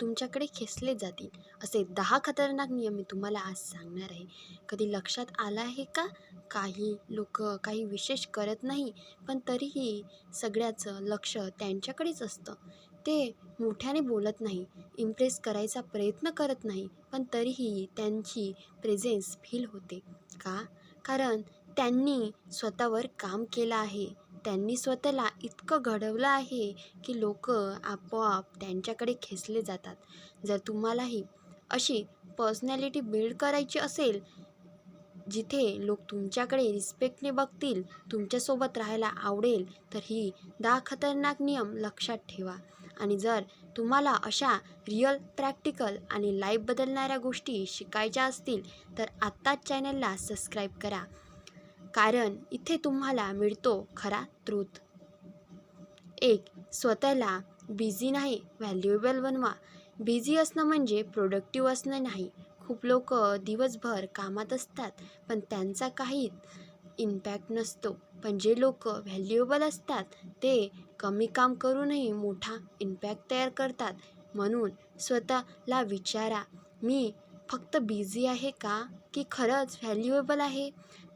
तुमच्याकडे खेचले जातील. असे 10 खतरनाक नियम मी तुम्हाला आज सांगणार आहे. कधी लक्षात आलं आहे का? काही लोक काही विशेष करत नाही, पण तरीही सगळ्याचं लक्ष त्यांच्याकडेच असतं. ते मोठ्याने बोलत नाही, इम्प्रेस करायचा प्रयत्न करत नाही, पण तरीही त्यांची प्रेझेन्स फील होते. का? कारण त्यांनी स्वतःवर काम केलं आहे. त्यांनी स्वतःला इतकं घडवलं आहे की लोक आपोआप त्यांच्याकडे खेचले जातात. जर तुम्हालाही अशी पर्सनॅलिटी बिल्ड करायची असेल, जिथे लोक तुमच्याकडे रिस्पेक्टने बघतील, तुमच्यासोबत राहायला आवडेल, तर ही 10 खतरनाक नियम लक्षात ठेवा. आणि जर तुम्हाला अशा रिअल, प्रॅक्टिकल आणि लाईफ बदलणाऱ्या गोष्टी शिकायच्या असतील, तर आत्ताच चॅनलला सबस्क्राईब करा. कारण इथे तुम्हाला मिळतो खरा ट्रूथ. 1. स्वतःला बिझी नाही, व्हॅल्युएबल बनवा. बिझी असणं म्हणजे प्रोडक्टिव्ह असणं नाही. खूप लोक दिवसभर कामात असतात, पण त्यांचा काहीच इम्पॅक्ट नसतो. पण जे लोक व्हॅल्युएबल असतात, ते कमी काम करूनही मोठा इम्पॅक्ट तयार करतात. म्हणून स्वतःला विचारा, मी फक्त बिझी आहे का, की खरंच व्हॅल्युएबल आहे?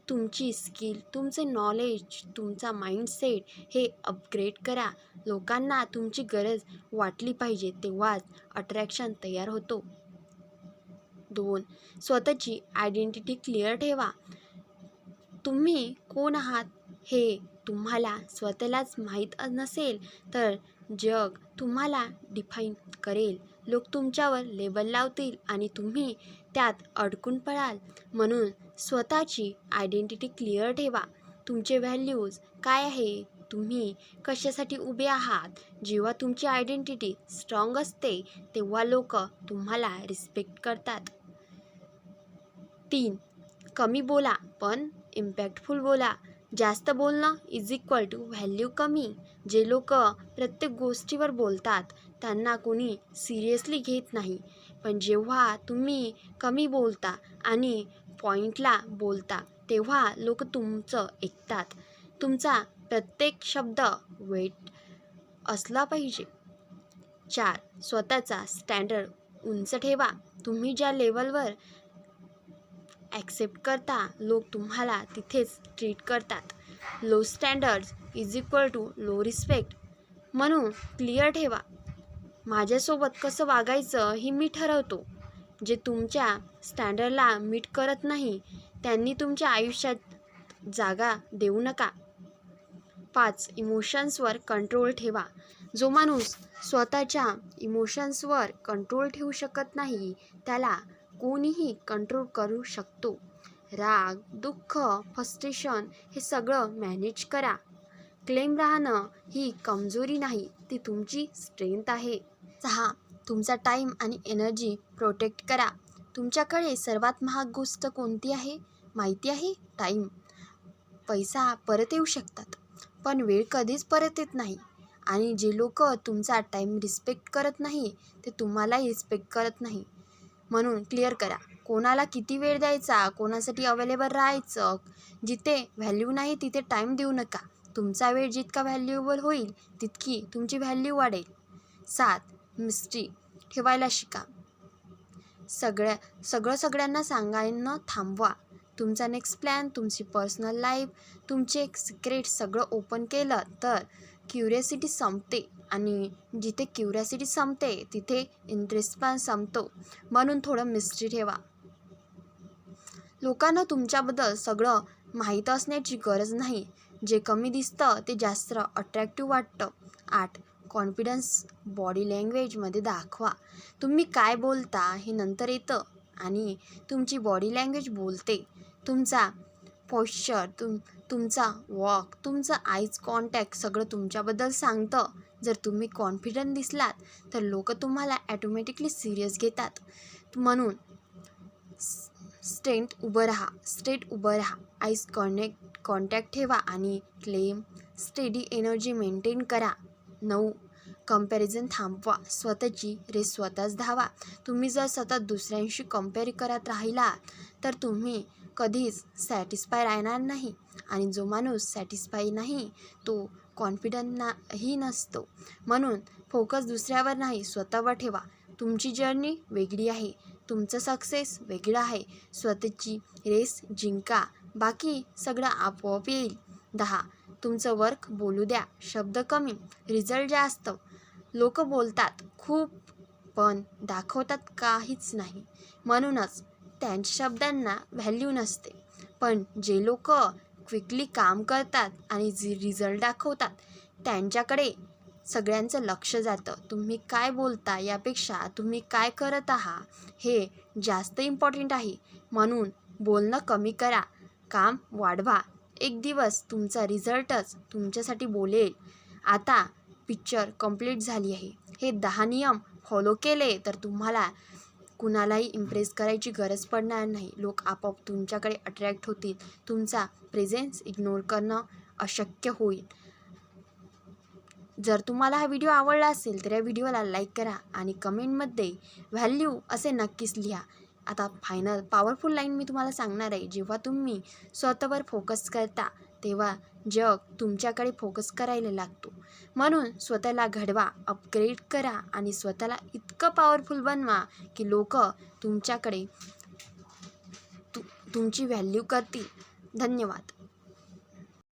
तुमची स्किल, तुमचे नॉलेज, तुमचा माइंडसेट हे अपग्रेड करा. लोकांना तुमची गरज वाटली पाहिजे, तेव्हाच अट्रॅक्शन तयार होतो. 2. स्वतःची आयडेंटिटी क्लिअर ठेवा. तुम्ही कोण आहात हे तुम्हाला स्वतःलाच माहीत नसेल, तर जग तुम्हाला डिफाईन करेल. लोक तुमच्यावर लेबल लावतील आणि तुम्ही त्यात अडकून पडाल. म्हणून स्वतःची आयडेंटिटी क्लिअर ठेवा. तुमचे व्हॅल्यूज काय आहे? तुम्ही कशासाठी उभे आहात? जेव्हा तुमची आयडेंटिटी स्ट्रॉंग असते, तेव्हा लोक तुम्हाला रिस्पेक्ट करतात. 3. कमी बोला पण इम्पॅक्टफुल बोला. जास्त बोलणं इज इक्वल टू व्हॅल्यू कमी. जे लोक प्रत्येक गोष्टीवर बोलतात, त्यांना कोणी सिरियसली घेत नाही. पण जेव्हा तुम्ही कमी बोलता आणि पॉईंटला बोलता, तेव्हा लोक तुमचं ऐकतात. तुमचा प्रत्येक शब्द वेट असला पाहिजे. 4. स्वतःचा स्टँडर्ड उंच ठेवा. तुम्ही ज्या लेवलवर ॲक्सेप्ट करता, लोक तुम्हाला तिथेच ट्रीट करतात. Low standards is equal to low respect. म्हणून क्लिअर ठेवा, माझ्यासोबत कसं वागायचं हे मी ठरवतो. जे तुमच्या स्टँडर्डला मीट करत नाही, त्यांनी तुमच्या आयुष्यात जागा देऊ नका. 5. इमोशन्सवर कंट्रोल ठेवा. जो माणूस स्वतःच्या इमोशन्सवर कंट्रोल ठेवू शकत नाही, त्याला कोणीही कंट्रोल करू शकतो. राग, दुःख, फ्रस्ट्रेशन हे सगळं मॅनेज करा. क्लेम राहणं ही कमजोरी नाही, ती तुमची स्ट्रेंथ आहे. 6. तुमचा टाईम आणि एनर्जी प्रोटेक्ट करा. तुमच्याकडे सर्वात महाग गोष्ट कोणती आहे माहिती आहे? टाईम. पैसा परत येऊ शकतात, पण वेळ कधीच परत येत नाही. आणि जे लोक तुमचा टाईम रिस्पेक्ट करत नाही, ते तुम्हालाही रिस्पेक्ट करत नाही. म्हणून क्लिअर करा, कोणाला किती वेळ द्यायचा, कोणासाठी अवेलेबल राहायचं. जिथे व्हॅल्यू नाही तिथे टाईम देऊ नका. तुमचा वेळ जितका व्हॅल्युएबल होईल, तितकी तुमची व्हॅल्यू वाढेल. 7. मिस्ट्री ठेवायला शिका. सगळ्यांना सांगायला थांबवा. तुमचा नेक्स्ट प्लॅन, तुमची पर्सनल लाईफ, तुमचे सिक्रेट सगळं ओपन केलं तर क्युरियोसिटी संपते. आणि जिथे क्युरियोसिटी संपते, तिथे इंटरेस्ट पण संपतो. म्हणून थोडं मिस्ट्री ठेवा. लोकांना तुमच्याबद्दल सगळं माहीत असण्याची गरज नाही. जे कमी दिसतं ते जास्त अट्रॅक्टिव्ह वाटतं. 8. कॉन्फिडन्स बॉडी लँग्वेजमध्ये दाखवा. तुम्ही काय बोलता हे नंतर येतं आणि तुमची बॉडी लँग्वेज बोलते. तुमचा पॉश्चर, तुमचा वॉक, तुमचं आईज कॉन्टॅक्ट सगळं तुमच्याबद्दल सांगतं. जर तुम्ही कॉन्फिडंट दिसलात, तर लोक तुम्हाला ॲटोमॅटिकली सिरियस घेतात. म्हणून स्ट्रेट उभं राहा. आईज कॉन्टॅक्ट ठेवा आणि क्लेम स्टेडी एनर्जी मेंटेन करा. 9. कंपॅरिझन थांबवा. स्वतःची रेस स्वतःच धावा. तुम्ही जर सतत दुसऱ्यांशी कंपेअर करत राहिला, तर तुम्ही कधीच सॅटिस्फाय राहणार नाही. आणि जो माणूस सॅटिस्फाय नाही, तो कॉन्फिडंट ही नसतो. म्हणून फोकस दुसऱ्यावर नाही, स्वतःवर ठेवा. तुमची जर्नी वेगळी आहे, तुमचं सक्सेस वेगळं आहे. स्वतःची रेस जिंका, बाकी सगळं आपोआप येईल. 10. तुमचं वर्क बोलू द्या, शब्द कमी, रिझल्ट जास्त. लोक बोलतात खूप पण दाखवतात काहीच नाही, म्हणूनच त्यांच्या शब्दांना व्हॅल्यू नसते. पण जे लोक क्विकली काम करतात आणि जे रिझल्ट दाखवतात त्यांच्याकडे सगळ्यांचं लक्ष जातं. तुम्ही काय बोलता यापेक्षा तुम्ही काय करत आहात हे जास्त इम्पॉर्टंट आहे. म्हणून बोलणं कमी करा, काम वाढवा. एक दिवस तुमचा रिझल्टच तुमच्यासाठी बोलेल. आता पिक्चर कंप्लीट झाली आहे. हे 10 नियम फॉलो केले तर तुम्हाला कुणालाही इम्प्रेस करायची गरज पडणार नाही. लोक आपोआप तुमच्याकडे अट्रॅक्ट होतील. तुमचा प्रेझेन्स इग्नोर करणं अशक्य होईल. जर तुम्हाला हा व्हिडिओ आवडला असेल तर या व्हिडिओला लाईक करा आणि कमेंटमध्ये व्हॅल्यू असे नक्कीच लिहा. आता फायनल पॉवरफुल लाईन मी तुम्हाला सांगणार आहे. जेव्हा तुम्ही स्वतःवर फोकस करता तेव्हा जग तुमच्याकडे फोकस करायला लागतो. म्हणून स्वतःला घडवा, अपग्रेड करा आणि स्वतःला इतकं पॉवरफुल बनवा की लोक तुमच्याकडे तुमची व्हॅल्यू करतील. धन्यवाद.